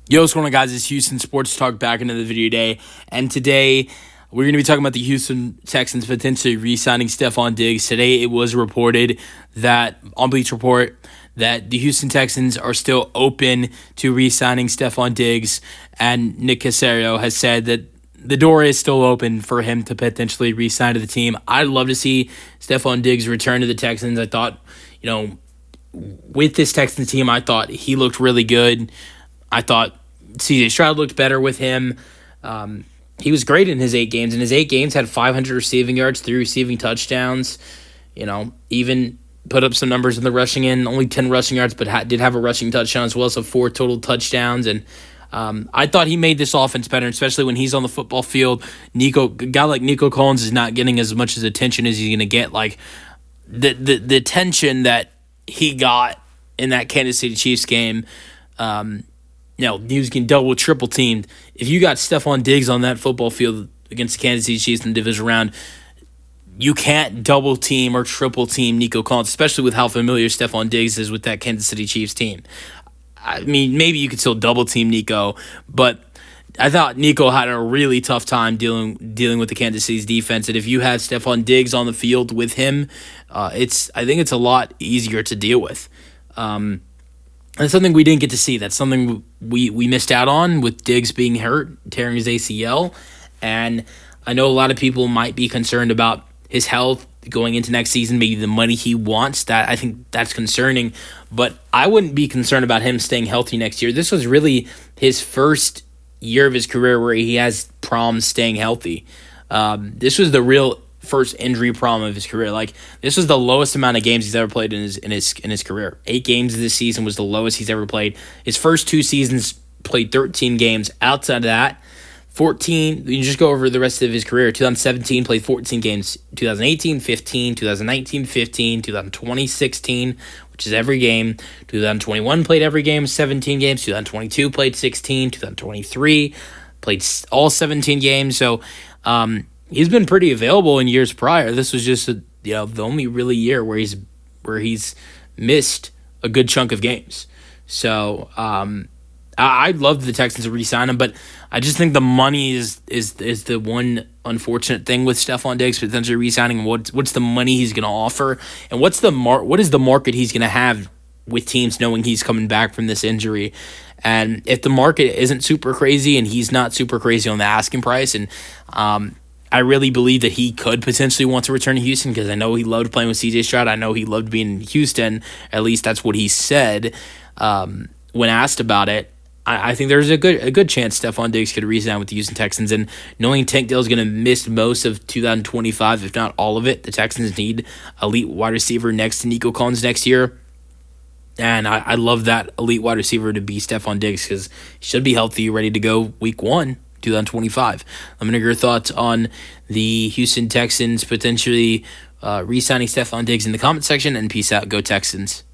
Yo, what's going on, guys? It's Houston Sports Talk back into the video today. And today, we're going to be talking about the Houston Texans potentially re-signing Stefon Diggs. Today, it was reported that, on Bleach Report, that the Houston Texans are still open to re-signing Stefon Diggs. And Nick Caserio has said that the door is still open for him to potentially re-sign to the team. I'd love to see Stefon Diggs return to the Texans. I thought, with this Texans team, I thought he looked really good. I thought C.J. Stroud looked better with him. He was great in his 8 games. In his 8 games, had 500 receiving yards, 3 receiving touchdowns. Even put up some numbers in the rushing end. Only 10 rushing yards, but did have a rushing touchdown as well, so 4 total touchdowns. And I thought he made this offense better, especially when he's on the football field. A guy like Nico Collins is not getting as much as attention as he's going to get. Like the attention that he got in that Kansas City Chiefs game. He was getting double, triple teamed. If you got Stefon Diggs on that football field against the Kansas City Chiefs in the division round, you can't double team or triple team Nico Collins, especially with how familiar Stefon Diggs is with that Kansas City Chiefs team. I mean, maybe you could still double team Nico, but I thought Nico had a really tough time dealing with the Kansas City's defense. And if you have Stefon Diggs on the field with him, I think it's a lot easier to deal with. That's something we didn't get to see. That's something we missed out on with Diggs being hurt, tearing his ACL. And I know a lot of people might be concerned about his health going into next season, maybe the money he wants. I think that's concerning. But I wouldn't be concerned about him staying healthy next year. This was really his first year of his career where he has problems staying healthy. This was the real first injury problem of his career. Like, this was the lowest amount of games he's ever played in his career. 8 games this season was the lowest he's ever played. His first 2 seasons played 13 games. Outside of that, 14. You just go over the rest of his career. 2017 played 14 games. 2018, 15. 2019, 15. 2020, 16, which is every game. 2021 played every game, 17 games. 2022 played 16. 2023 played all 17 games. So, he's been pretty available in years prior. This was just the only really year where he's missed a good chunk of games. So I'd love the Texans to re-sign him, but I just think the money is the one unfortunate thing with Stefon Diggs potentially re-signing. What's the money he's going to offer, and what is the market he's going to have with teams knowing he's coming back from this injury. And if the market isn't super crazy and he's not super crazy on the asking price, and I really believe that he could potentially want to return to Houston because I know he loved playing with C.J. Stroud. I know he loved being in Houston. At least that's what he said when asked about it. I think there's a good chance Stefon Diggs could re-sign with the Houston Texans. And knowing Tank Dell's going to miss most of 2025, if not all of it, the Texans need elite wide receiver next to Nico Collins next year. And I love that elite wide receiver to be Stefon Diggs because he should be healthy, ready to go week 1. 2025. Let me know your thoughts on the Houston Texans potentially re-signing Stefon Diggs in the comment section, and peace out. Go Texans.